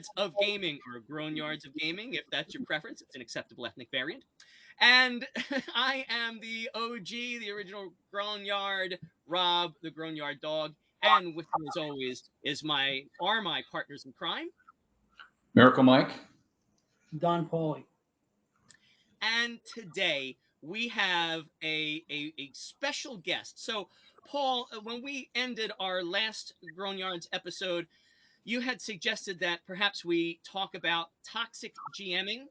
Grognards of Gaming, or Grognards of Gaming, if that's your preference. It's an acceptable ethnic variant. And I am the OG, the original Grognard, Rob, the Grognard Dog. And with me, as always, are my partners in crime. Miracle Mike. Don Paulie. And today we have a special guest. So, Paul, when we ended our last Grognards episode, you had suggested that perhaps we talk about toxic GMing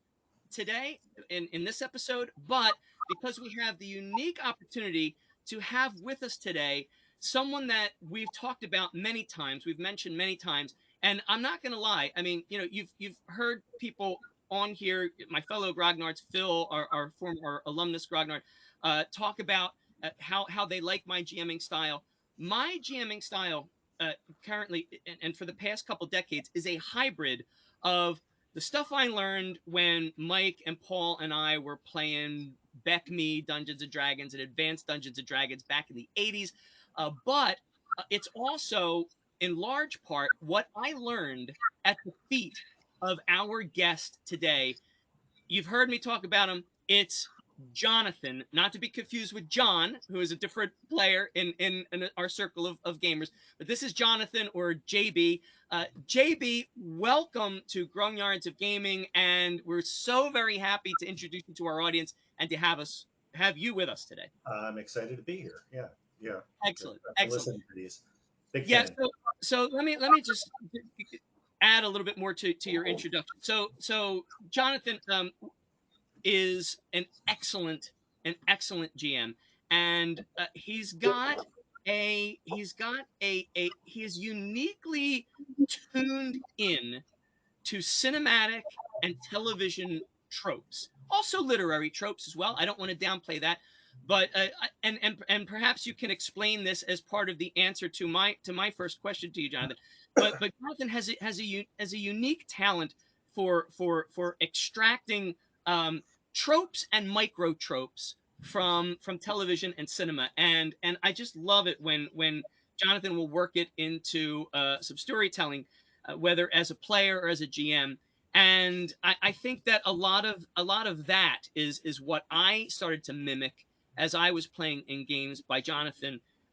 today in this episode, but because we have the unique opportunity to have with us today someone that we've talked about many times, we've mentioned many times, and I'm not going to lie. I mean, you've heard people on here, my fellow Grognards, Phil, our former alumnus Grognard, talk about how they like my GMing style. My GMing style currently and for the past couple decades is a hybrid of the stuff I learned when Mike and Paul and I were playing Beck Me Dungeons and Dragons and Advanced Dungeons and Dragons back in the 80s. But it's also, in large part, what I learned at the feet of our guest today. You've heard me talk about him. It's Jonathan, not to be confused with John, who is a different player in our circle of gamers. But this is Jonathan, or JB. JB, welcome to Grognards of Gaming, and we're so very happy to introduce you to our audience and to have you with us today. I'm excited to be here. Yeah, yeah. Excellent, I've been excellent. listening to these. Big Yeah. fan. So let me just add a little bit more to your introduction. So Jonathan, is an excellent GM, and he is uniquely tuned in to cinematic and television tropes, also literary tropes as well. I don't want to downplay that, but and perhaps you can explain this as part of the answer to my first question to you, Jonathan. But Jonathan has a unique talent for extracting tropes and micro tropes from television and cinema, and I just love it when Jonathan will work it into some storytelling, whether as a player or as a GM. And I think that a lot of that is what I started to mimic as I was playing in games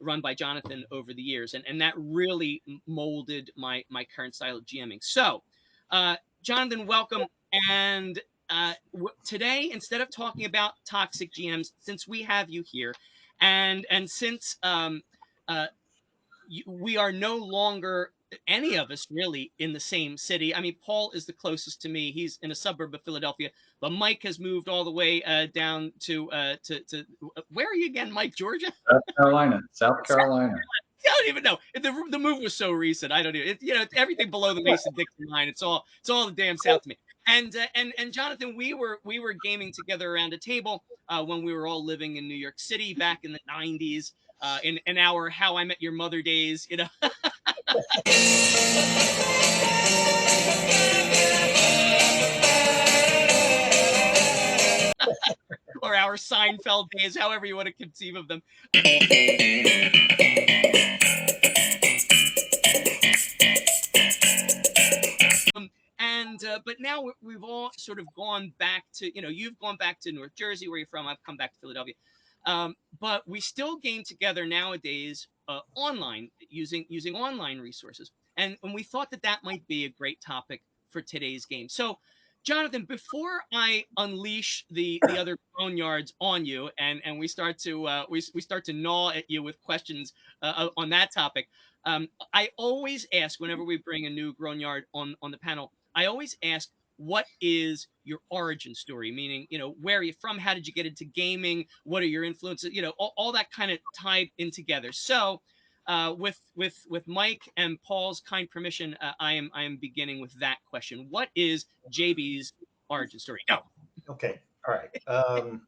run by Jonathan over the years, and that really molded my current style of GMing. So, Jonathan, welcome. And today, instead of talking about toxic GMs, since we have you here, and since uh, we are no longer, any of us really, in the same city. I mean, Paul is the closest to me. He's in a suburb of Philadelphia, but Mike has moved all the way down to where are you again, Mike? Georgia? South Carolina. South Carolina. I don't even know. The move was so recent. I don't even. Everything below the Mason-Dixon line. It's all the damn south to me. And Jonathan, we were gaming together around a table when we were all living in New York City back in the '90s. In our How I Met Your Mother days, or our Seinfeld days, however you want to conceive of them. And but now we've all sort of gone back to, you've gone back to North Jersey, where you're from. I've come back to Philadelphia. But we still game together nowadays online, using online resources. And we thought that might be a great topic for today's game. So, Jonathan, before I unleash the other boneyards on you, and we start to we start to gnaw at you with questions on that topic, I always ask, whenever we bring a new grognard on the panel, I always ask, what is your origin story? Meaning, where are you from? How did you get into gaming? What are your influences? All that kind of tied in together. So, with Mike and Paul's kind permission, I am beginning with that question. What is JB's origin story? Go. Okay. All right.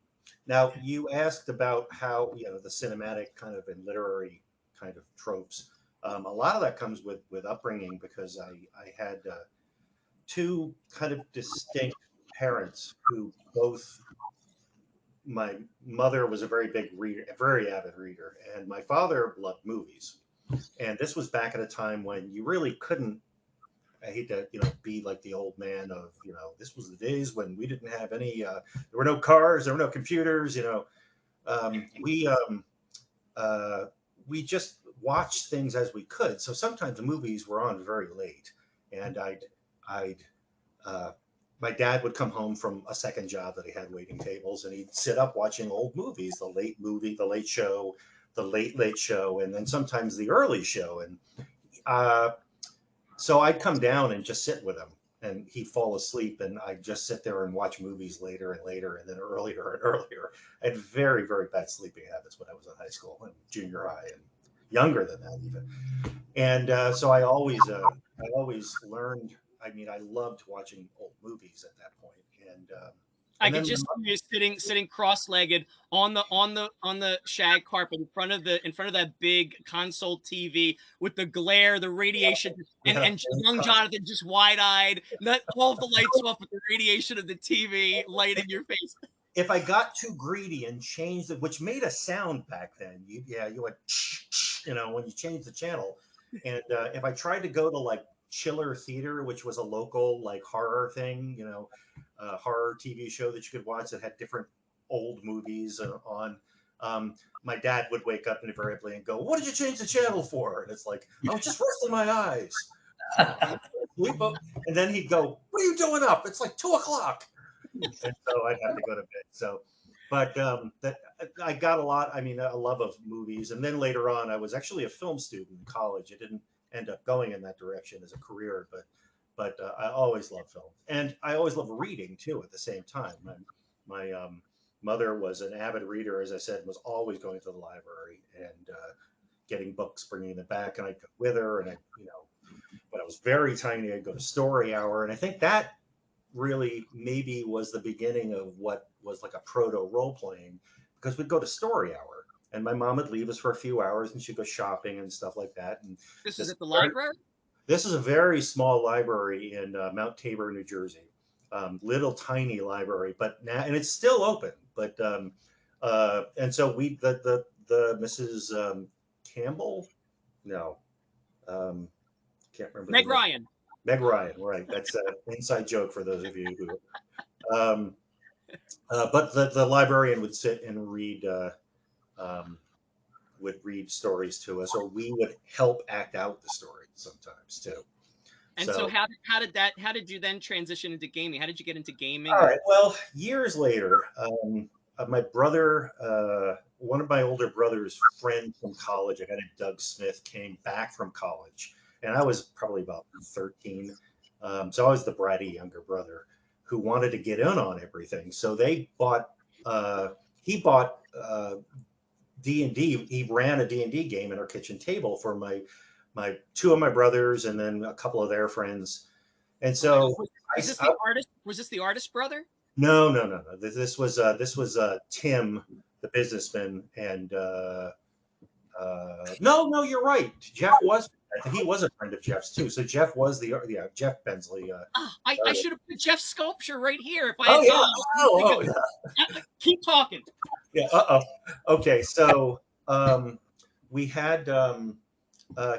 Now you asked about how the cinematic kind of and literary kind of tropes. A lot of that comes with upbringing because I had two kind of distinct parents who both. My mother was a very big reader, a very avid reader, and my father loved movies. And this was back at a time when you really couldn't I hate to, be like the old man of, this was the days when we didn't have any, there were no cars, there were no computers, um, we, um, uh, we just watched things as we could. So sometimes the movies were on very late, and I'd, uh, my dad would come home from a second job that he had waiting tables, and he'd sit up watching old movies, the late show, the late show, and then sometimes the early show. And uh, so I'd come down and just sit with him, and he'd fall asleep, and I'd just sit there and watch movies later and later, and then earlier and earlier. I had very, very bad sleeping habits when I was in high school and junior high, and younger than that even. And so I always learned. I mean, I loved watching old movies at that point, I and could then just see you sitting cross-legged on the shag carpet in front of that big console TV with the glare, the radiation, yeah, and young Jonathan just wide-eyed, not all of the lights off with the radiation of the TV lighting your face. if I got too greedy and changed it, which made a sound back then, you went, when you changed the channel. And if I tried to go to like Chiller Theater, which was a local like horror thing, horror TV show that you could watch that had different old movies on. My dad would wake up invariably and go, "What did you change the channel for?" And it's like, "I was just resting my eyes." And then he'd go, "What are you doing up? It's like 2 o'clock." And so I'd have to go to bed. So, but that I got a lot. I mean, a love of movies, and then later on, I was actually a film student in college. I didn't end up going in that direction as a career, but I always loved film, and I always loved reading too. At the same time, my mother was an avid reader, as I said, was always going to the library and getting books, bringing them back, and I'd go with her, and when I was very tiny, I'd go to story hour, and I think that really maybe was the beginning of what was like a proto role playing, because we'd go to story hour and my mom would leave us for a few hours and she'd go shopping and stuff like that. And This is this at the library. this is a very small library in Mount Tabor, New Jersey. Little tiny library, but now and it's still open. But and so we the Mrs. Campbell, no, um, can't remember the Meg name. Ryan. Meg Ryan, right? That's an inside joke for those of you who. Um, but the librarian would sit and um, would read stories to us, or we would help act out the stories sometimes too. And so So, how did you then transition into gaming? How did you get into all gaming? And right. Well, years later, my brother, one of my older brother's friends from college, a guy named Doug Smith, came back from college, and I was probably about 13. So I was the bratty younger brother who wanted to get in on everything. So they bought. He bought D&D. He ran a D&D game at our kitchen table for my two of my brothers, and then a couple of their friends. And so was this the artist? Was this the artist brother? no, no, no, no. This was Tim, the businessman, and no, no, you're right. Jeff was. He was a friend of Jeff's too. So Jeff was Jeff Bensley. Oh, I should have put Jeff's sculpture right here if I Oh had yeah. time. Oh, yeah. Keep talking. Yeah. Okay. So we had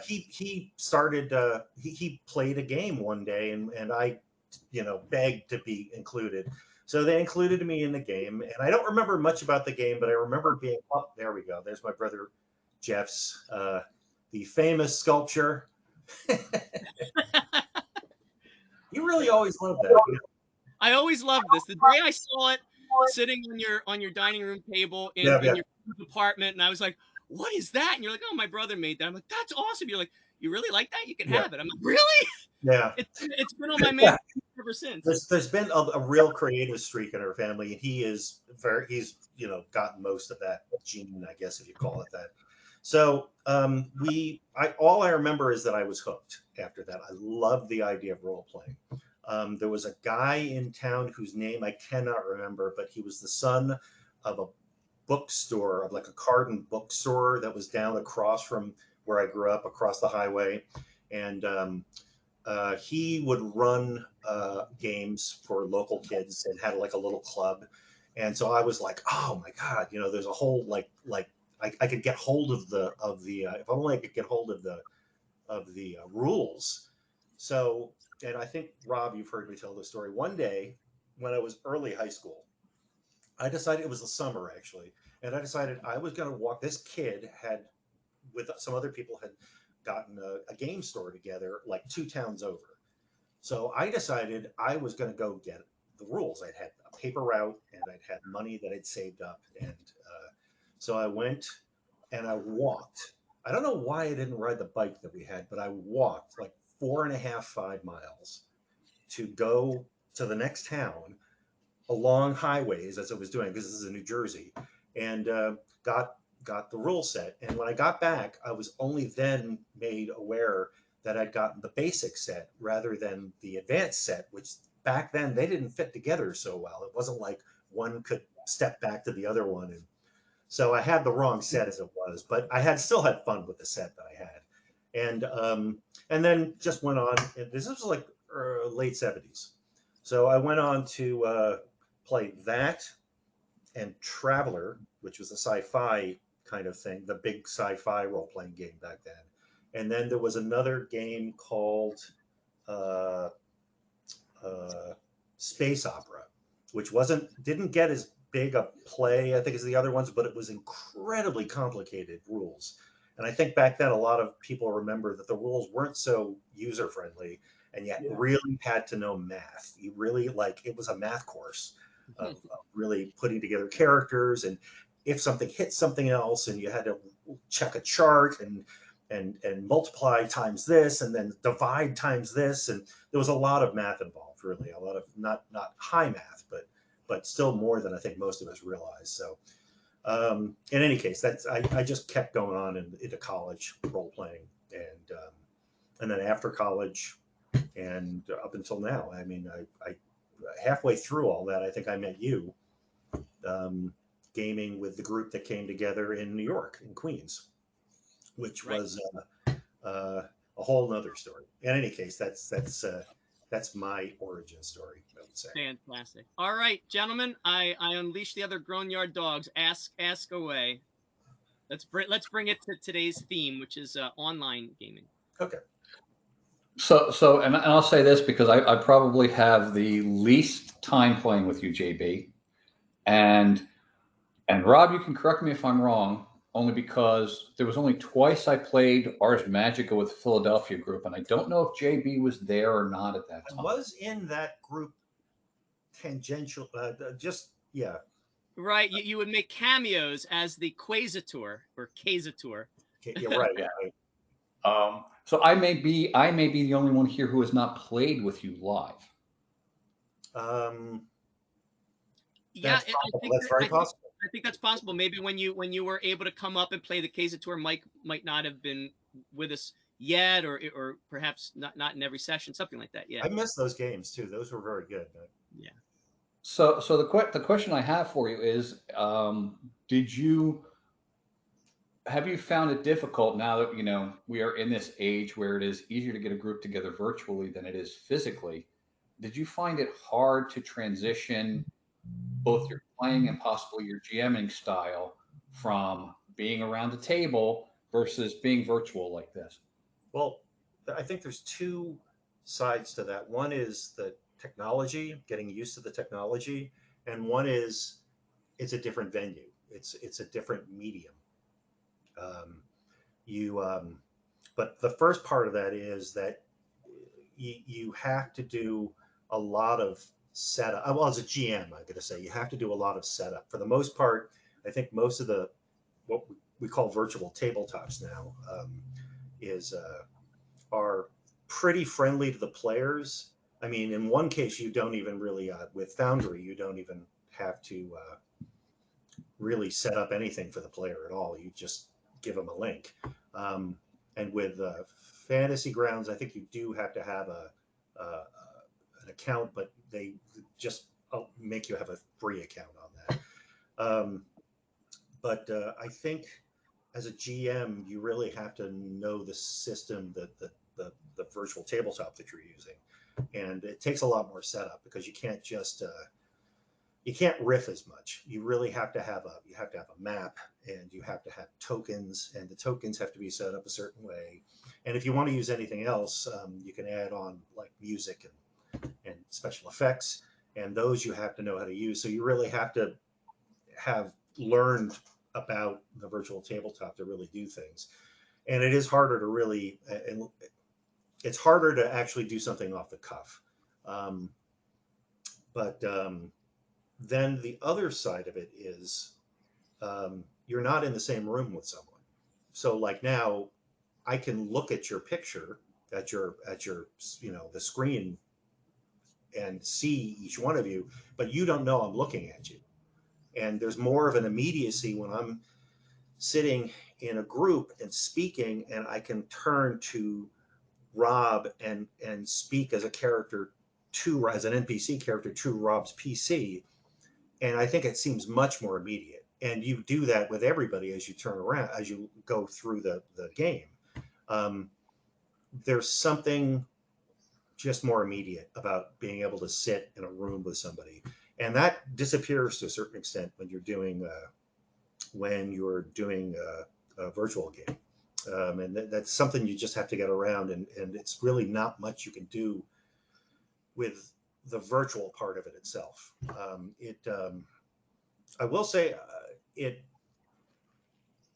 he started he played a game one day, and I begged to be included. So they included me in the game, and I don't remember much about the game, but I remember being, oh, there we go. There's my brother Jeff's the famous sculpture. You really always loved that. I always loved this. The day I saw it sitting on your dining room table Yeah, in yeah, your apartment, and I was like, "What is that?" And you're like, "Oh, my brother made that." I'm like, "That's awesome." You're like, "You really like that? You can yeah, have it." I'm like, "Really?" yeah. It's been on my man ever since. There's been a real creative streak in our family, and he's gotten most of that gene, I guess if you call it that. So I all I remember is that I was hooked after that. I loved the idea of role playing. There was a guy in town whose name I cannot remember, but he was the son of a bookstore, of like a Carden bookstore that was down across from where I grew up, across the highway, and he would run games for local kids and had like a little club. And so I was like, oh my god, there's a whole like I could get hold of the if only I could get hold of the rules. So and I think Rob, you've heard me tell this story. One day, when I was early high school, I decided it was the summer actually, and I decided I was going to walk. This kid had, with some other people, had gotten a game store together like 2 towns over. So I decided I was going to go get the rules. I'd had a paper route and I'd had money that I'd saved up, and so I went and I walked. I don't know why I didn't ride the bike that we had, but I walked like 4.5, 5 miles to go to the next town along highways as I was doing, because this is in New Jersey, and got got the rule set. And when I got back, I was only then made aware that I'd gotten the basic set rather than the advanced set, which back then they didn't fit together so well. It wasn't like one could step back to the other one, and so I had the wrong set as it was. But I had still had fun with the set that I had, and then just went on. And this was like late '70s, so I went on to play that and Traveler, which was a sci-fi kind of thing, the big sci-fi role-playing game back then. And then there was another game called uh, uh, Space Opera, which didn't get as big a play, I think, as the other ones, but it was incredibly complicated rules. And I think back then a lot of people remember that the rules weren't so user friendly, and yet Yeah. really had to know math. You really, like, it was a math course of really putting together characters, and if something hit something else, and you had to check a chart and multiply times this and then divide times this, and there was a lot of math involved, really a lot of not high math, but still more than I think most of us realize. So in any case, I just kept going on into college role playing, and then after college and up until now. I mean, I halfway through all that, I think I met you, um, gaming with the group that came together in New York, in Queens, which Right. was a whole nother story. In any case, that's my origin story, I would say. Fantastic. All right, gentlemen, I unleash the other Grognard dogs. Ask away. Let's bring it to today's theme, which is online gaming. Okay. And I'll say this because I probably have the least time playing with you, JB, and Rob, you can correct me if I'm wrong, only because there was only twice I played Ars Magica with the Philadelphia group, and I don't know if JB was there or not at that I time. was in that group tangential, just yeah. Right, you would make cameos as the Quasitor or Quasitor. Okay, you're right. Yeah. Right. So I may be the only one here who has not played with you live. Um, Yeah, that's I possible. think That's that very I think possible. I think that's possible. Maybe when you were able to come up and play the Quasitor, Mike might not have been with us yet, or perhaps not in every session, something like that. Yeah, I miss those games too. Those were very good. yeah. So the question I have for you is, did you have you found it difficult now that we are in this age where it is easier to get a group together virtually than it is physically? Did you find it hard to transition both your playing and possibly your GMing style from being around the table versus being virtual like this? Well, I think there's two sides to that. One is the technology, getting used to the technology, and one is it's a different venue. It's a different medium. Um, you, but the first part of that is that you have to do a lot of setup. Well, as a GM, I'm going to say you have to do a lot of setup. For the most part, I think most of the what we call virtual tabletops now is are pretty friendly to the players. I mean, in one case, you don't even really, with Foundry, you don't even have to really set up anything for the player at all. You just give them a link. Um, and with Fantasy Grounds, I think you do have to have an account, but they just make you have a free account on that. But I think as a GM, you really have to know the system that the virtual tabletop that you're using, and it takes a lot more setup because you can't riff as much. You really have to have a map, and you have to have tokens, and the tokens have to be set up a certain way, And if you want to use anything else, you can add on like music and special effects, and those you have to know how to use. So you really have to have learned about the virtual tabletop to really do things. And it is harder to really, and it's harder to actually do something off the cuff. Um, but then the other side of it is you're not in the same room with someone. So like now, I can look at your picture at your the screen and see each one of you, but you don't know I'm looking at you. And there's more of an immediacy when I'm sitting in a group and speaking, and I can turn to Rob and speak as a character to as an NPC character to Rob's PC, and I think it seems much more immediate. And you do that with everybody as you turn around as you go through the game. Um, there's something just more immediate about being able to sit in a room with somebody, and that disappears to a certain extent when you're doing a virtual game. And that's something you just have to get around, and it's really not much you can do with the virtual part of it itself. I will say it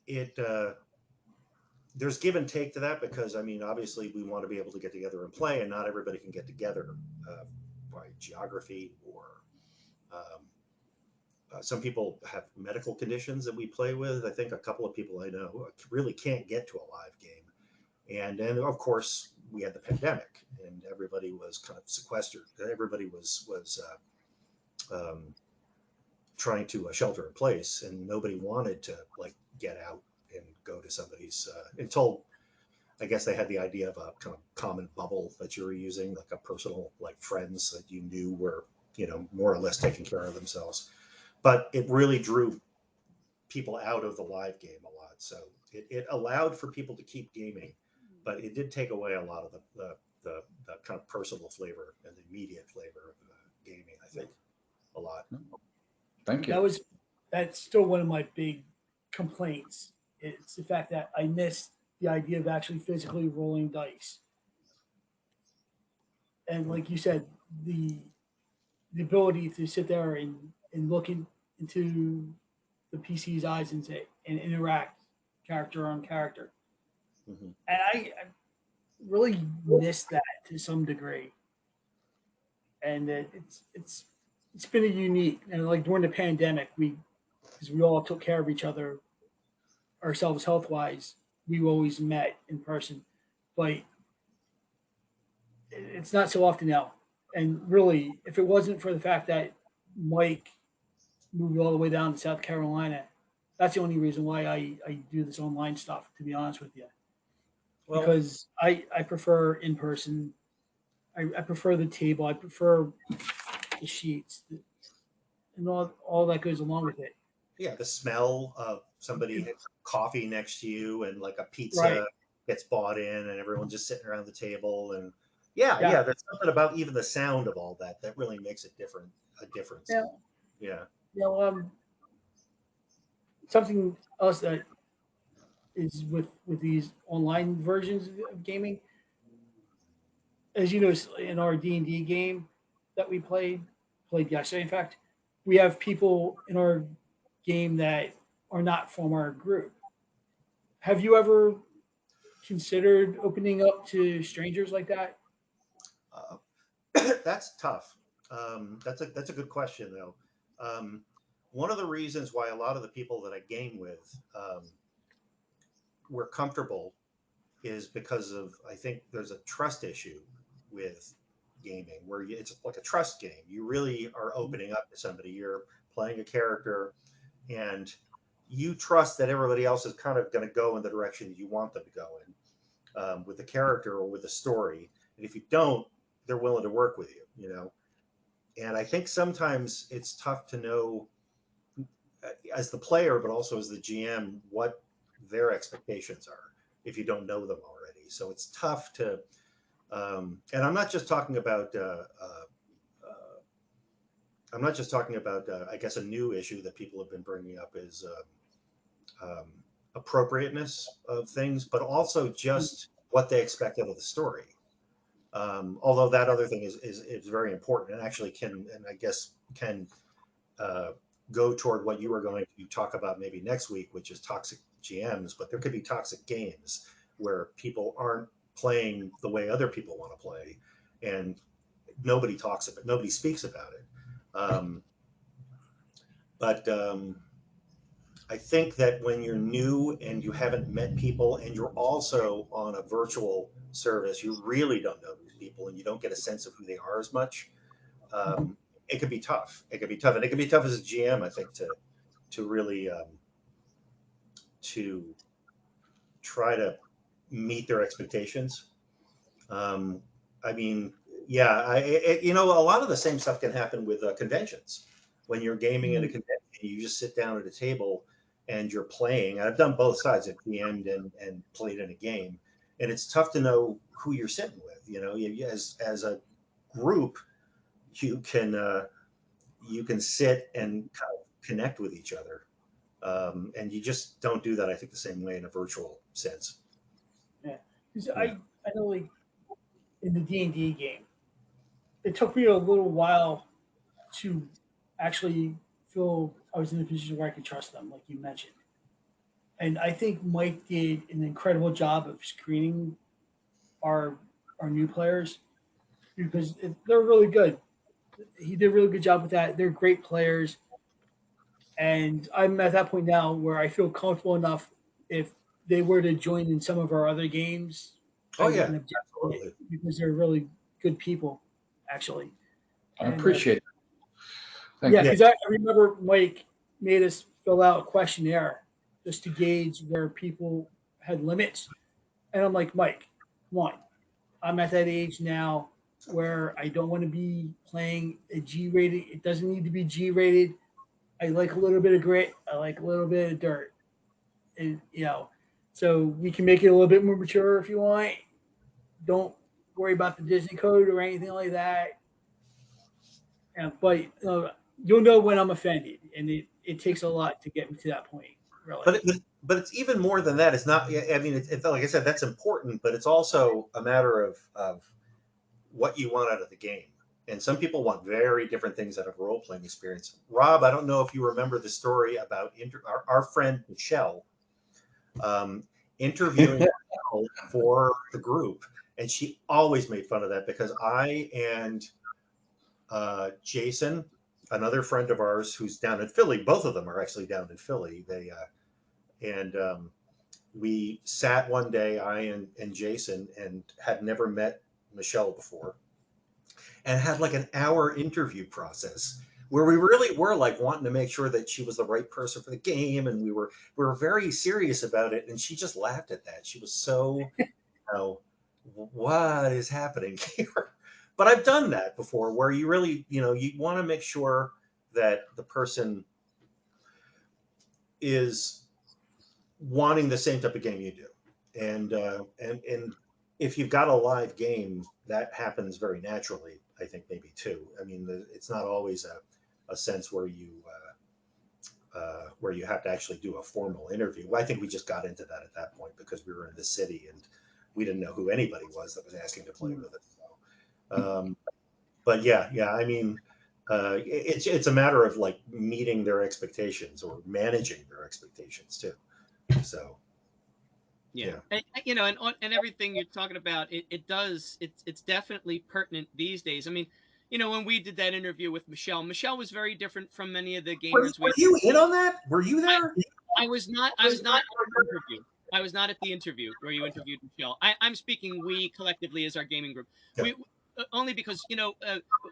it there's give and take to that, because I mean, obviously we want to be able to get together and play, and not everybody can get together by geography or um, some people have medical conditions that we play with. I think a couple of people I know really can't get to a live game, and then of course we had the pandemic, and everybody was kind of sequestered. Everybody was trying to shelter in place, and nobody wanted to like get out and go to somebody's until I guess they had the idea of a kind of common bubble that you were using, like a personal, like friends that you knew were, more or less taking care of themselves. But it really drew people out of the live game a lot. So it allowed for people to keep gaming, but it did take away a lot of the kind of personal flavor and the immediate flavor of gaming, I think, a lot. Thank you. That's still one of my big complaints. It's the fact that I missed the idea of actually physically rolling dice. And like you said, the the ability to sit there and look into the PC's eyes and say and interact character on character. Mm-hmm. And I really miss that to some degree. And it's been a unique, and like during the pandemic, we because we all took care of each other ourselves health wise, we always met in person, but it's not so often now. And really, if it wasn't for the fact that Mike moved all the way down to South Carolina, that's the only reason why I do this online stuff. To be honest with you, Well, because I prefer in person. I prefer the table. I prefer the sheets and all that goes along with it. yeah, the smell of somebody had coffee next to you, and like a Right. pizza gets bought in, and everyone just sitting around the table, and yeah, Yeah. yeah, there's something about even the sound of all that that really makes it a difference. Yeah. Yeah. You know, something else that is with these online versions of gaming, as you know, in our D&D game that we played yesterday. In fact, we have people in our game that are not from our group. Have you ever considered opening up to strangers like that? Uh, that's tough. That's a good question though. Um, one of the reasons why a lot of the people that I game with were comfortable is because of I think there's a trust issue with gaming where it's like a trust game. You really are opening up to somebody. You're playing a character, and you trust that everybody else is kind of going to go in the direction that you want them to go in with the character or with the story. And if you don't, they're willing to work with you. And I think sometimes it's tough to know as the player, but also as the GM, what their expectations are if you don't know them already. So it's tough to, and I'm not just talking about, I'm not just talking about, I guess, a new issue that people have been bringing up is appropriateness of things, but also just what they expected of the story. Although that other thing is very important and actually can, and I guess can uh, go toward what you were going to talk about maybe next week, which is toxic GMs. But there could be toxic games where people aren't playing the way other people want to play, and nobody speaks about it. But I think that when you're new and you haven't met people and you're also on a virtual service, you really don't know these people and you don't get a sense of who they are as much. Mhm. Um, it could be tough. It could be tough, and it could be tough as a GM, I think, to really to try to meet their expectations. Um, I mean, yeah, a lot of the same stuff can happen with conventions. When you're gaming at a Mm. convention, you just sit down at a table and you're playing. I've done both sides. I've DM'd and played in a game, and it's tough to know who you're sitting with. As a group, you can you can sit and kind of connect with each other, and you just don't do that. I think the same way in a virtual sense. Yeah, 'cause Yeah. I know, like, in the D&D game, it took me a little while to actually feel I was in a position where I could trust them, like you mentioned. And I think Mike did an incredible job of screening our our new players because they're really good. He did a really good job with that. They're great players, and I'm at that point now where I feel comfortable enough if they were to join in some of our other games, Oh I yeah, wouldn't object to it absolutely. because they're really good people, actually. I And appreciate it. Thank yeah, you. Yeah, because I remember Mike made us fill out a questionnaire just to gauge where people had limits. And I'm like, Mike, come on. I'm at that age now where I don't want to be playing a G rated. It doesn't need to be G rated. I like a little bit of grit. I like a little bit of dirt. And, so we can make it a little bit more mature if you want. Don't worry about the Disney code or anything like that. But you'll know when I'm offended, and it takes a lot to get me to that point, but really. but it's even more than that. It's not. I mean, it's like I said, that's important, but it's also a matter of what you want out of the game. And some people want very different things out of a role playing experience. Rob, I don't know if you remember the story about our friend Michelle um, interviewing for the group, and she always made fun of that because I and Jason, another friend of ours who's down in Philly, both of them are actually down in Philly. And we sat one day, and Jason, and had never met Michelle before, and had like an hour interview process where we really were like wanting to make sure that she was the right person for the game, and we were very serious about it. And she just laughed at that. She was so, what is happening here? But I've done that before, where you really, you want to make sure that the person is wanting the same type of game you do, and if you've got a live game, that happens very naturally. I think maybe too. I mean, it's not always a sense where you have to actually do a formal interview. Well, I think we just got into that at that point because we were in the city and we didn't know who anybody was that was asking to play Mm. with us. But yeah, I mean, it's a matter of like meeting their expectations or managing their expectations too. So Yeah, yeah. and everything you're talking about, it's definitely pertinent these days. I mean, when we did that interview with Michelle, Michelle was very different from many of the gamers Were we. you in on that? Were you I, there? I was not. I was not at the interview. I was not at the interview where you interviewed Michelle. I'm speaking we collectively as our gaming group. Yeah. We only because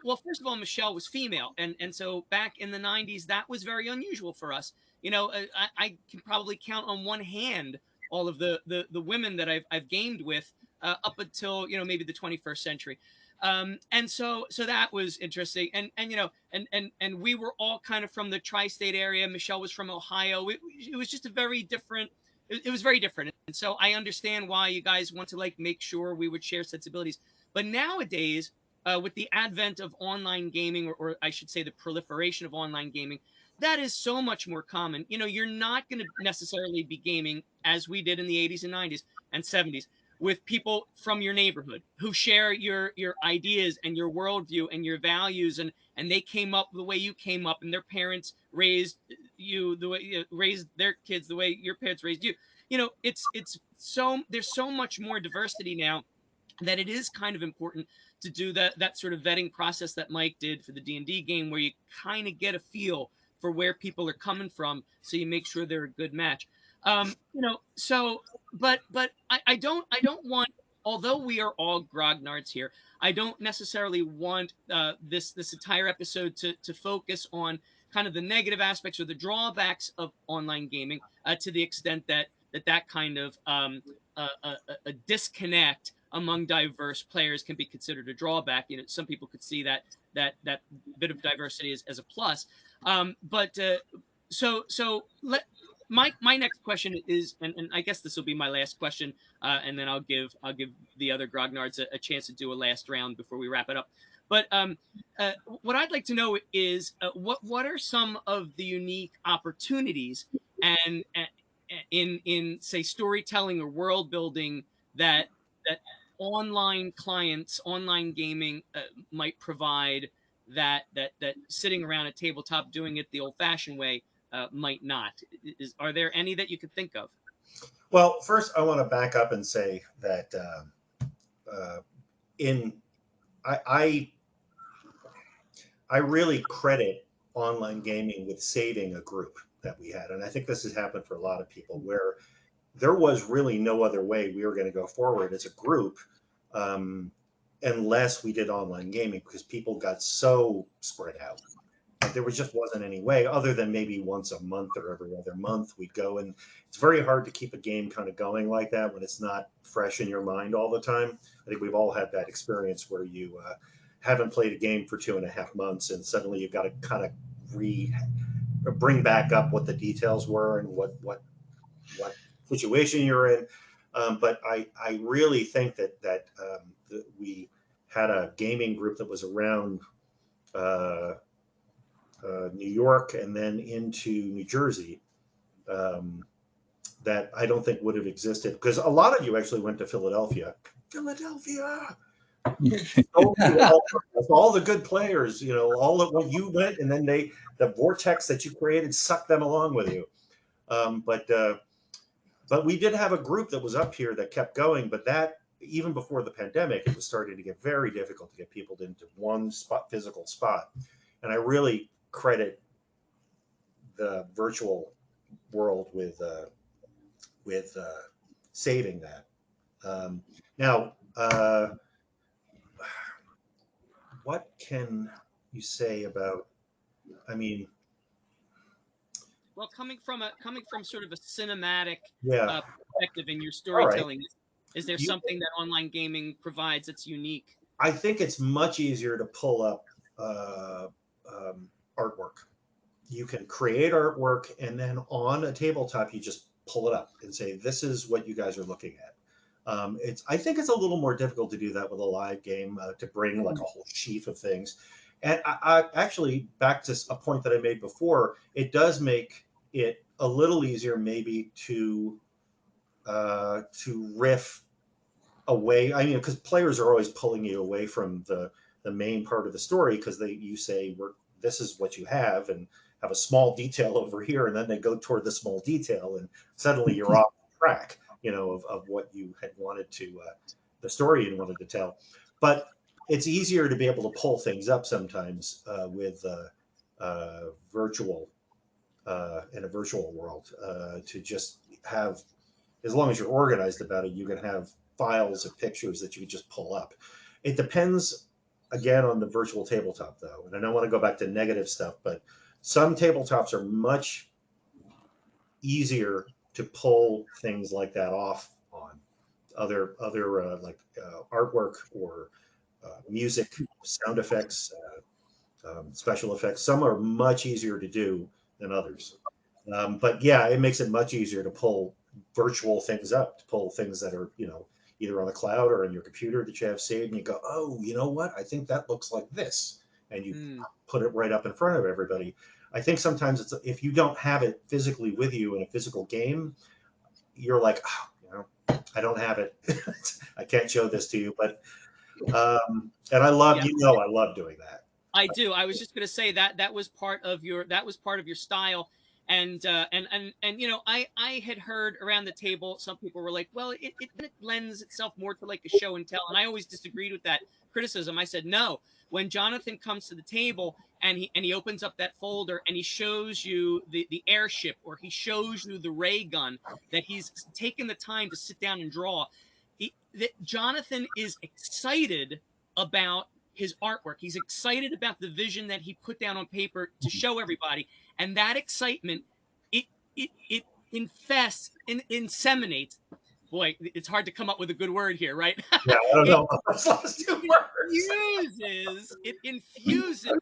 well, first of all, Michelle was female, and so back in the '90s, that was very unusual for us. I can probably count on one hand all of the women that I've gamed with up until maybe the 21st century. And so that was interesting, and we were all kind of from the tri-state area. Michelle was from Ohio. It was just a very different. It was very different, and so I understand why you guys want to like make sure we would share sensibilities. But nowadays, with the advent of online gaming, or I should say, the proliferation of online gaming, that is so much more common. You're not going to necessarily be gaming as we did in the '80s and '90s and '70s with people from your neighborhood who share your ideas and your worldview and your values, and they came up the way you came up, and their parents raised you the way raised their kids the way your parents raised you. It's so there's so much more diversity now that it is kind of important to do that sort of vetting process that Mike did for the D&D game, where you kind of get a feel for where people are coming from, so you make sure they're a good match. So but I don't want, although we are all grognards here, I don't necessarily want this entire episode to focus on kind of the negative aspects or the drawbacks of online gaming, to the extent that kind of a disconnect among diverse players can be considered a drawback. Some people could see that bit of diversity as a plus. But so let my next question is, and I guess this will be my last question, and then I'll give the other grognards a chance to do a last round before we wrap it up. But what I'd like to know is, what are some of the unique opportunities and in say storytelling or world building that online clients, online gaming, might provide, that sitting around a tabletop doing it the old-fashioned way might not. Are there any that you could think of? Well, first, I want to back up and say that uh, in I I really credit online gaming with saving a group that we had, and I think this has happened for a lot of people where there was really no other way we were going to go forward as a group, um, unless we did online gaming, because people got so spread out. There was just wasn't any way other than maybe once a month or every other month we'd go, and it's very hard to keep a game kind of going like that when it's not fresh in your mind all the time. I think we've all had that experience where you haven't played a game for 2.5 months, and suddenly you've got to kind of re bring back up what the details were and what situation you're in. But I really think that we had a gaming group that was around uh, New York and then into New Jersey, um, that I don't think would have existed, because a lot of you actually went to Philadelphia. Philadelphia. All the good players, all of when you went, and then the vortex that you created sucked them along with you. But we did have a group that was up here that kept going. But that even before the pandemic, it was starting to get very difficult to get people into one physical spot. And I really credit the virtual world with saving that. Now, what can you say about? I mean, Well, coming from sort of a cinematic yeah. perspective in your All right. storytelling, is there You, something that online gaming provides that's unique? I think it's much easier to pull up uh, artwork. You can create artwork, and then on a tabletop, you just pull it up and say, "This is what you guys are looking at." I think it's a little more difficult to do that with a live game, to bring like a whole sheaf of things. And I actually, back to a point that I made before, it does make it a little easier maybe to riff away. I mean, because players are always pulling you away from the main part of the story, because you say, this is what you have, and have a small detail over here, and then they go toward the small detail, and suddenly you're off track, of what you had wanted to, the story you wanted to tell. But it's easier to be able to pull things up sometimes, with virtual in a virtual world, to just have, as long as you're organized about it, you can have files of pictures that you can just pull up. It depends, again, on the virtual tabletop, though. And I don't want to go back to negative stuff, but some tabletops are much easier to pull things like that off on. Other artwork or music, sound effects, special effects. Some are much easier to do than others. But yeah, it makes it much easier to pull virtual things up, to pull things that are, either on the cloud or on your computer that you have saved, and you go, oh, you know what? I think that looks like this, and you Hmm. put it right up in front of everybody. I think sometimes if you don't have it physically with you in a physical game, you're like, oh, I don't have it. I can't show this to you, but and I love, Yeah. I love doing that. I do. I was just going to say that that was part of your style, and I had heard around the table some people were like, well, it lends itself more to like a show and tell, and I always disagreed with that criticism. I said no. When Jonathan comes to the table and he opens up that folder and he shows you the airship, or he shows you the ray gun that he's taken the time to sit down and draw, that Jonathan is excited about his artwork. He's excited about the vision that he put down on paper to show everybody, and that excitement, it it infests and inseminates. Boy, it's hard to come up with a good word here, right? Yeah, I don't it, know. Those last two it words. infuses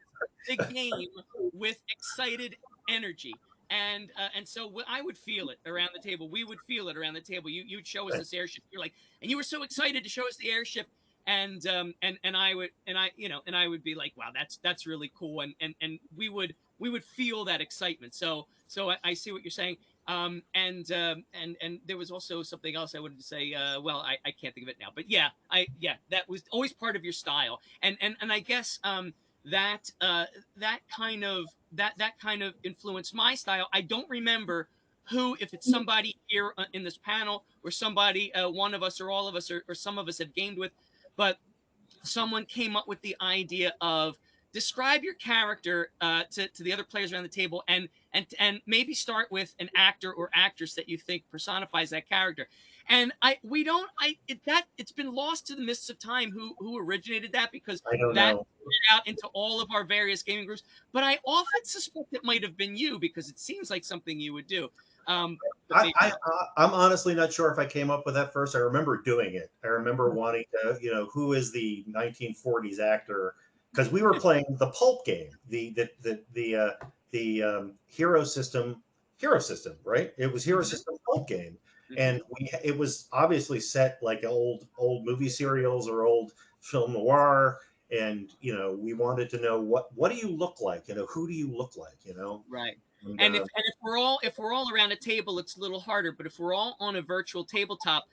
the game with excited energy. And so I would feel it around the table. We would feel it around the table. You'd show us this airship. You're like, and you were so excited to show us the airship, and I would, and I would be like, wow, that's really cool, and we would feel that excitement. So I see what you're saying. And there was also something else I wanted to say. Well, I can't think of it now, but yeah, that was always part of your style, and I guess that kind of influenced my style. I don't remember who, if it's somebody here in this panel, or somebody, one of us or all of us, or some of us have gamed with, but someone came up with the idea of describe your character to the other players around the table, and maybe start with an actor or actress that you think personifies that character. And I we don't I it that it's been lost to the mists of time who originated that, because I don't that know. out into all of our various gaming groups. But I often suspect it might have been you, because it seems like something you would do. But I, maybe I, not. I'm honestly not sure if I came up with that first. I remember doing it. I remember wanting to, who is the 1940s actor? Because we were playing the Pulp game, the Hero System, right? It was Hero Hmm. System Pulp game, Hmm. and it was obviously set like old movie serials or old film noir, and we wanted to know what do you look like? Who do you look like? Right. And And if we're all around a table, it's a little harder. But if we're all on a virtual tabletop,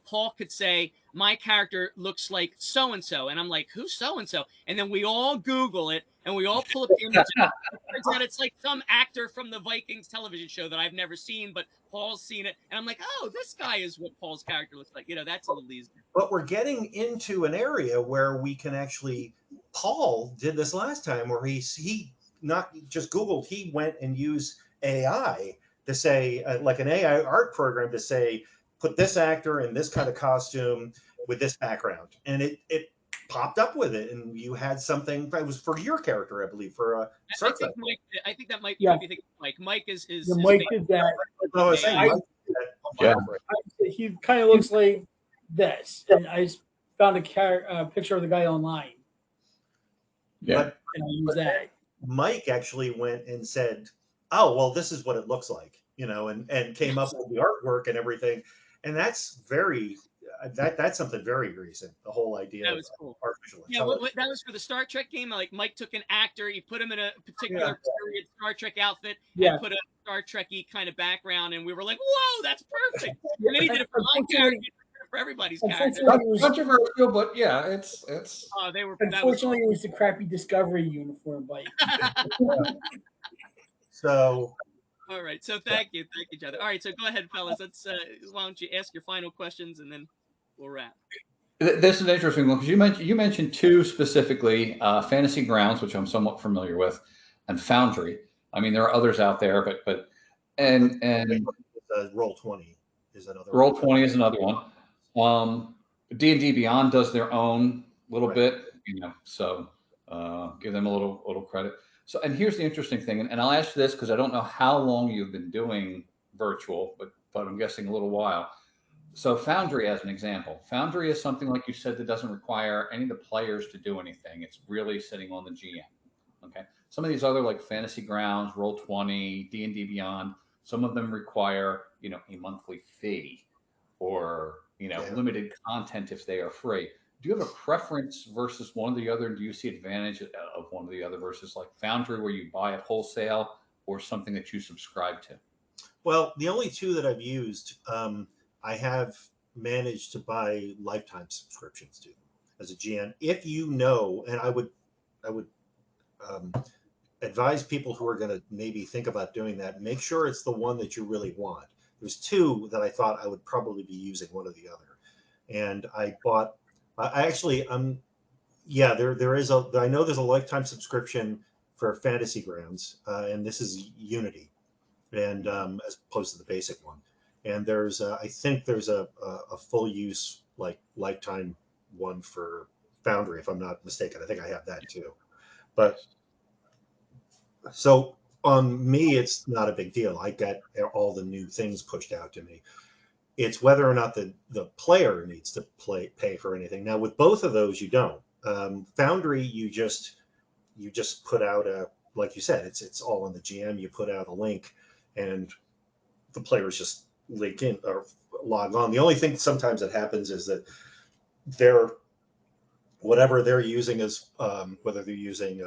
Paul could say, my character looks like so and so, and I'm like, who's so and so? And then we all Google it, and we all pull up the image. And it turns out it's like some actor from the Vikings television show that I've never seen, but Paul's seen it, and I'm like, oh, this guy is what Paul's character looks like. That's a little easier. but we're getting into an area where we can actually. Paul did this last time, where he not just Googled, he went and used AI to say, like an AI art program to say, put this actor in this kind of costume with this background, and it popped up with it, and you had something. It was for your character, I believe, for I Star Trek. think Mike. I think that might you Yeah, might be thinking Mike. Mike is the is Mike based did that. No, I on was saying AI. I, Mike did that Yeah. file for it. he kind of looks like this, and I just found a picture of the guy online, Yeah. But and I use that. Mike actually went and said, "Oh, well, this is what it looks like," and came up with the artwork and everything, and that's that's something very recent. The whole idea That of was cool. artificial Yeah, intelligence. that was for the Star Trek game. Like Mike took an actor, he put him in a Yeah, particular period Star Trek outfit, and yeah, put a Star Trekky kind of background, and we were like, "Whoa, that's perfect!" yeah. And then he did it for my character, Unfortunately, he did it for everybody's character. unfortunately, it was Controversial, but yeah, it's Oh, that was unfortunately it was the crappy Discovery uniform bike. So all right. So yeah. thank you, Jonathan. All right, so go ahead, fellas. Let's why don't you ask your final questions, and then we'll wrap. This is an interesting one because you mentioned two specifically, Fantasy Grounds, which I'm somewhat familiar with, and Foundry. I mean, there are others out there, but the and Roll 20 is another one. Roll 20 is another one. D&D Beyond does their own little Right. bit, so give them a little credit. So, and here's the interesting thing, and I'll ask you this because I don't know how long you've been doing virtual, but I'm guessing a little while. So Foundry, as an example, Foundry is something like you said that doesn't require any of the players to do anything. It's really sitting on the GM. Okay. Some of these other like Fantasy Grounds, Roll 20, D&D Beyond, some of them require, a monthly fee or, Yeah. limited content if they are free. Do you have a preference versus one or the other? Do you see advantage of one or the other versus like Foundry where you buy it wholesale or something that you subscribe to? Well, the only two that I've used, I have manage to buy lifetime subscriptions to them as a GM. If you know, and I would um, advise people who are going to maybe think about doing that, make sure it's the one that you really want. There's two that I thought I would probably be using, one or the other. And I bought, I actually, yeah, there is a, I know there's a lifetime subscription for Fantasy Grounds, and this is Unity, and as opposed to the basic one. And there's, I think there's a full use, like lifetime one for Foundry, if I'm not mistaken. I think I have that too. But so on me, it's not a big deal. I get all the new things pushed out to me. It's whether or not the player needs to pay for anything. Now with both of those, you don't. Foundry, you just put out a, like you said, it's all in the GM. You put out a link, and the players just link in or log on. The only thing sometimes that happens is that they're whatever they're using is whether they're using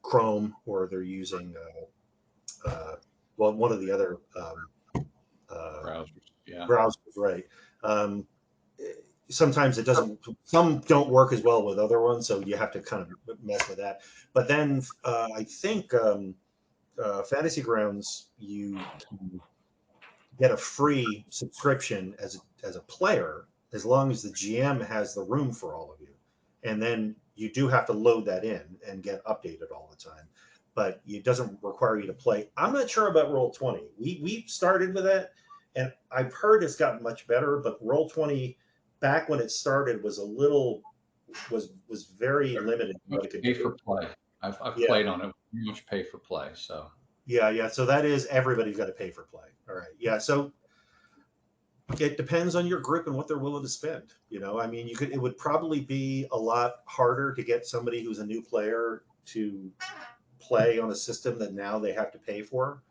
Chrome or they're using well, one of the other uh, Browsers. Yeah. browsers, right? Um, Sometimes it doesn't. Some don't work as well with other ones, so you have to kind of mess with that. But then I think Fantasy Grounds, you can get a free subscription as a player as long as the GM has the room for all of you, and then you do have to load that in and get updated all the time. But it doesn't require you to play. I'm not sure about Roll 20. We started with that, and I've heard it's gotten much better. But Roll 20, back when it started, was a little was very limited in what Much it could pay do. for play. I've Yeah, played on it. Much pay for play. So yeah. So that is everybody's got to pay for play. All right. Yeah. So it depends on your group and what they're willing to spend. I mean, it would probably be a lot harder to get somebody who's a new player to play on a system that now they have to pay for.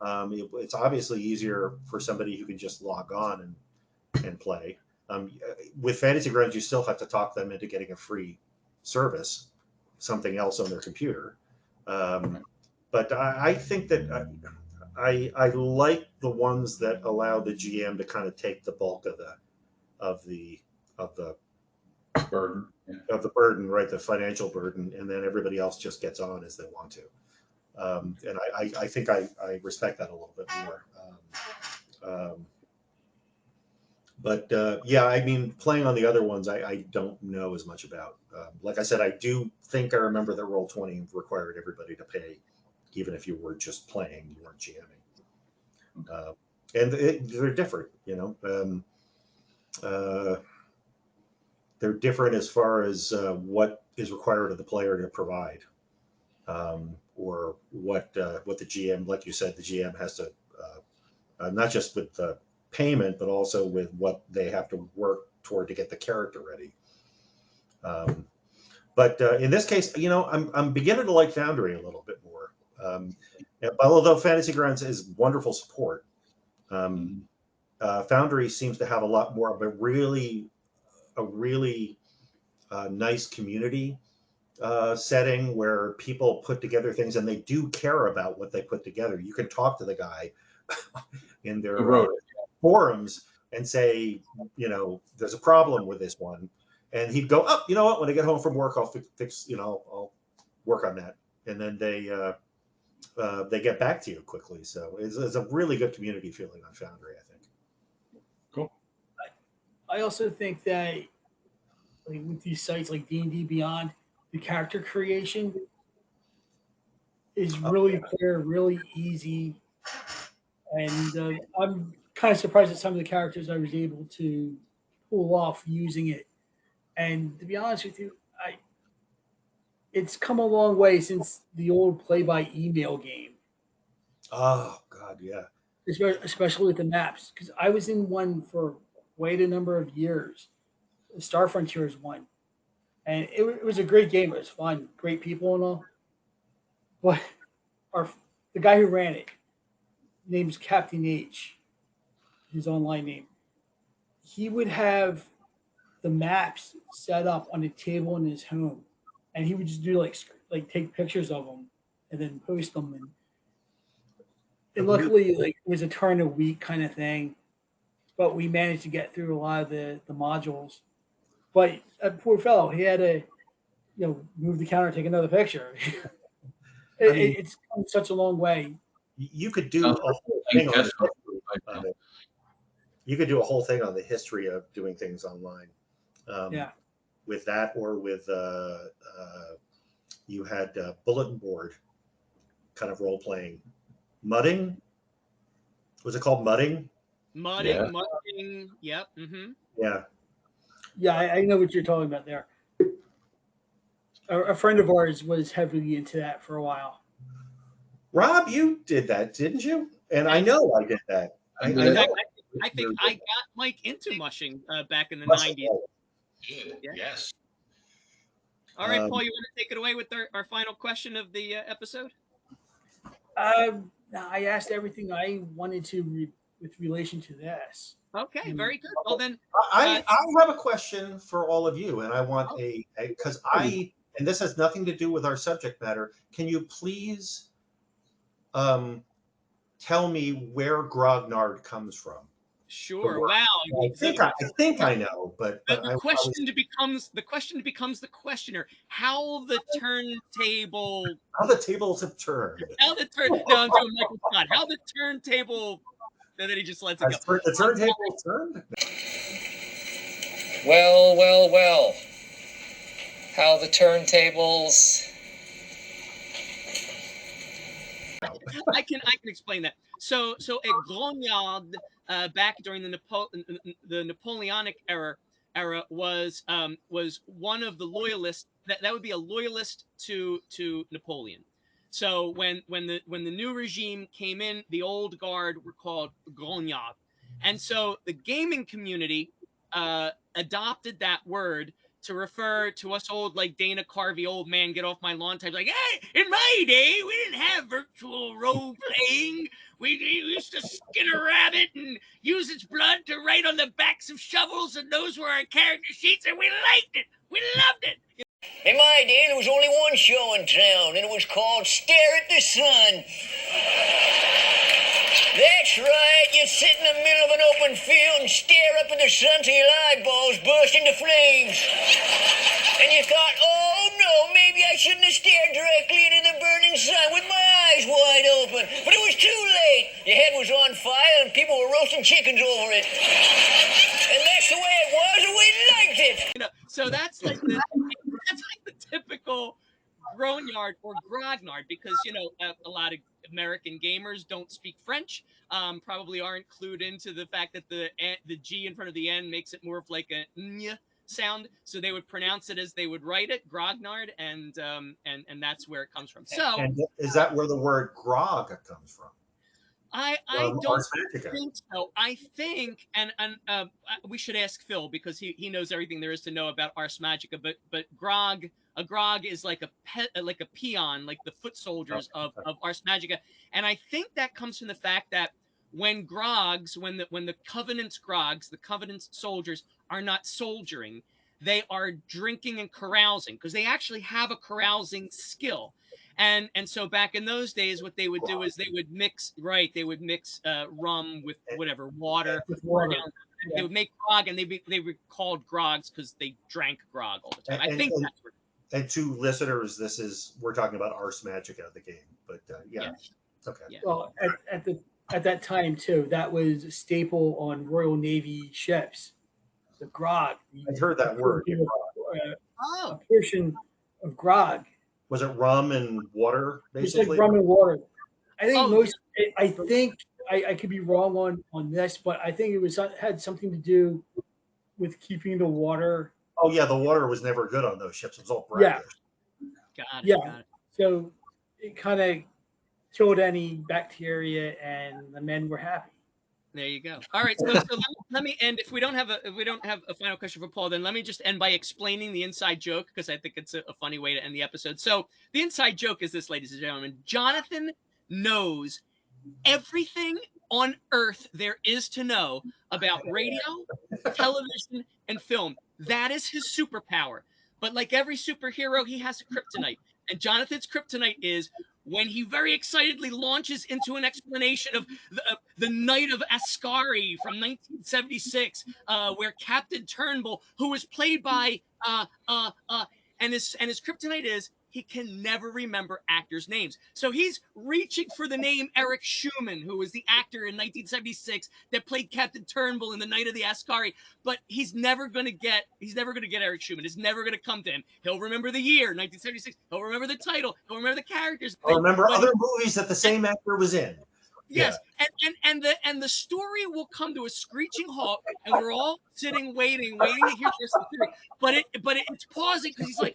It's obviously easier for somebody who can just log on and play. With Fantasy Grounds, you still have to talk them into getting a free service, something else on their computer. Um, but I think that I like the ones that allow the GM to kind of take the bulk of the of the burden. Yeah. of the burden, right? The financial burden, and then everybody else just gets on as they want to. And I think I respect that a little bit more. But yeah, I mean, playing on the other ones, I don't know as much about. Like I said, I do think I remember that Roll 20 required everybody to pay, even if you were just playing, you weren't GMing. And they're different, uh, they're different as far as what is required of the player to provide, or what the GM, like you said, the GM has to not just with the payment, but also with what they have to work toward to get the character ready. Um, but in this case, I'm beginning to like Foundry a little bit more. Although Fantasy Grounds is wonderful support, um, Mhm. Foundry seems to have a lot more of a really nice community setting where people put together things and they do care about what they put together. You can talk to the guy in Who their wrote it? forums and say, there's a problem with this one, and he'd go, "Oh, you know what? When I get home from work, I'll fix, I'll work on that," and then they get back to you quickly. So it's a really good community feeling on Foundry, I think. Cool. I also think that like with these sites like D&D Beyond, the character creation is Oh, really clear, really easy, and I'm kind of surprised at some of the characters I was able to pull off using it. And to be honest with you, it's come a long way since the old play by email game, oh God, yeah. especially with the maps. Because I was in one for quite a number of years, the Star Frontiers one, and it was a great game. It was fun, great people and all. But our the guy who ran it, name's Captain H, his online name. He would have the maps set up on a table in his home, and he would just do like take pictures of them and then post them. And I believe luckily, like it was a turn a week kind of thing. but we managed to get through a lot of the modules. But poor fellow, he had to move the counter, take another picture. I mean, It's come such a long way. you could do Sounds a whole like thing on that's the history of it. You could do a whole thing on the history of doing things online, Yeah, with that, or with you had bulletin board kind of role playing, mudding. Was it called mudding? Yeah. Mudding. Yep. Mm-hmm. Yeah. yeah, I know what you're talking about there. A friend of ours was heavily into that for a while. Rob, you did that, didn't you? And I I know I did that. I did I In it. fact, know. I think I got Mike into mushing back in the Must- 90s. Did. Yeah. Yes. All right, Paul, you want to take it away with our final question of the episode? I asked everything I wanted to with relation to this. Okay, And very good. Well, then, I have a question for all of you, and I want oh, because and this has nothing to do with our subject matter. Can you please um, tell me where Grognard comes from? The sure. word. Wow. I think I know, but The question becomes the questioner. How the turntable how the tables have turned. how the turn no, I'm doing Michael Scott. How the turntable and then he just lets it go. The turntable turned. Well, well, well. How the turntables. I can explain that. So at Grognard, back during the Napoleonic era was one of the loyalists that would be a loyalist to Napoleon. So when the new regime came in, the old guard were called Grognard, and so the gaming community adopted that word to refer to us old, like Dana Carvey, old man, get off my lawn types. Like, hey, in my day, we didn't have virtual role playing. We used to skin a rabbit and use its blood to write on the backs of shovels, and those were our character sheets, and we liked it. We loved it. In my day, there was only one show in town, and it was called Stare at the Sun. That's right, you'd sit in the middle of an open field and stare up at the sun till your eyeballs burst into flames. And you thought, oh no, maybe I shouldn't have stared directly into the burning sun with my eyes wide open. But it was too late. Your head was on fire and people were roasting chickens over it. And that's the way it was, and we liked it. So that's like the typical Grognard or Grognard, because a lot of American gamers don't speak French, probably aren't clued into the fact that the G in front of the N makes it more of like a ñ sound, so they would pronounce it as they would write it, Grognard, and that's where it comes from. So, And is that where the word grog comes from? I don't think so. I think, and we should ask Phil because he knows everything there is to know about Ars Magica. But a grog is like like a peon, like the foot soldiers of Ars Magica, and I think that comes from the fact that when the Covenant's grogs, the Covenant's soldiers are not soldiering, they are drinking and carousing because they actually have a carousing skill. And so back in those days, what they would do is they would mix rum with whatever water, with pour water. down. They would make grog, and they were called grogs because they drank grog all the time. I think that's where. And to listeners, we're talking about Ars Magica, the game. But yeah, Yes. okay. Yeah. Well, at that time too, that was a staple on Royal Navy ships. The grog. I've heard that word. A Oh, portion of grog. Was it rum and water, It's like basically? rum and water. I think Oh, most. I think I could be wrong on this, but I think it had something to do with keeping the water. Oh yeah, the water was never good on those ships. It was all Yeah, brackish. got it. yeah. Got it. So it kind of killed any bacteria, and the men were happy. There you go. All right, so let me end. If we don't have a final question for Paul, then let me just end by explaining the inside joke because I think it's a funny way to end the episode. So the inside joke is this, ladies and gentlemen: Jonathan knows everything on earth there is to know about radio, television, and film. That is his superpower. But like every superhero, he has a kryptonite. And Jonathan's kryptonite is when he very excitedly launches into an explanation of The Knight of Ascari from 1976, where Captain Turnbull, who was played by and his kryptonite is he can never remember actors' names. So he's reaching for the name Eric Schumann, who was the actor in 1976 that played Captain Turnbull in The Night of the Ascari. But he's never gonna get Eric Schumann. It's never gonna come to him. He'll remember the year, 1976. He'll remember the title. He'll remember the characters. I remember other movies that the same actor was in. Yes, and the story will come to a screeching halt, and we're all sitting waiting to hear this theory. But it's pausing because he's like,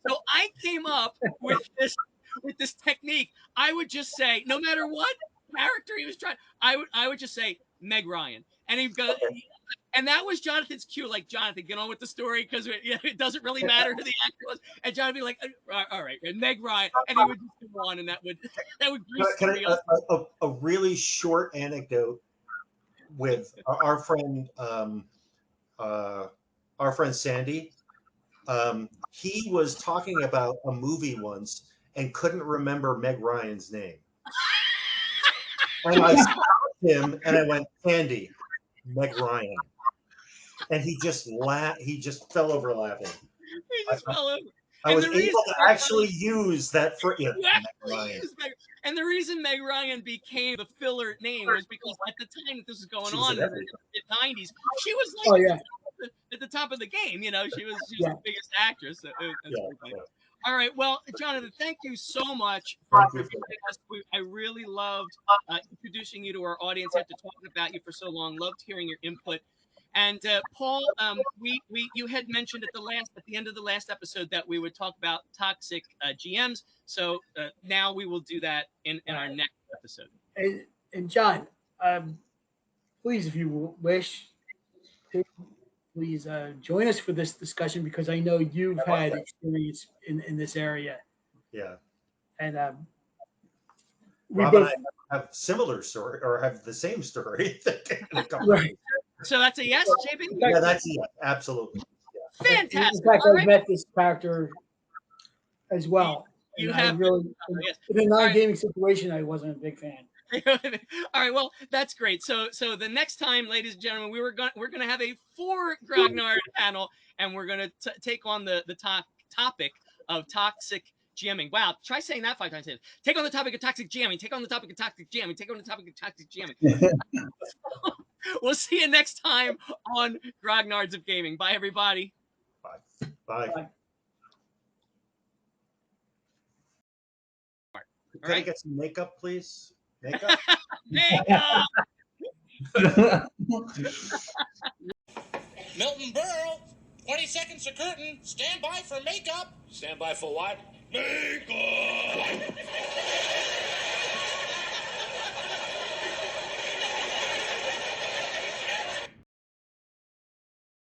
So I came up with this technique. I would just say, no matter what character he was trying, I would just say Meg Ryan, and he'd go. And that was Jonathan's cue, like, Jonathan, get on with the story because it doesn't really matter who the actor was. And Jonathan would be like, all right, and Meg Ryan, and he would just go on, and that would grease the wheels. A really short anecdote with our friend Sandy. He was talking about a movie once and couldn't remember Meg Ryan's name. And I stopped him and I went, Sandy, Meg Ryan. And he just laughed. He just fell over laughing. He just fell over. I was able to actually use that for Meg Ryan. And the reason Meg Ryan became the filler name was because at the time that this was going on in the mid-90s, she was like at the top of the game. You know, she was the biggest actress. So All right. Well, Jonathan, thank you so much for joining us. I really loved introducing you to our audience after talking about you for so long. Loved hearing your input. And Paul, you had mentioned at the end of the last episode that we would talk about toxic GMs. So now we will do that in our next episode. And John, please, if you wish, please join us for this discussion because I know you've had experience in this area. Yeah. And we both have similar story or have the same story. Right. So that's a yes, JP? Yeah, that's a yes. Absolutely. Yeah. Fantastic. In fact, I've met this character as well. You have really, in a non-gaming situation, I wasn't a big fan. All right, well, that's great. So the next time, ladies and gentlemen, we're gonna have a 4 Grognard panel, and we're gonna take on the topic of toxic GMing. Wow, try saying that 5 times. Take on the topic of toxic GMing. Take on the topic of toxic GMing. Take on the topic of toxic GMing. We'll see you next time on Grognards of Gaming. Bye, everybody. Bye. Bye. Bye. Can I get some makeup, please? Makeup? Makeup! Milton Berle, 20 seconds to curtain. Stand by for makeup. Stand by for what? Makeup!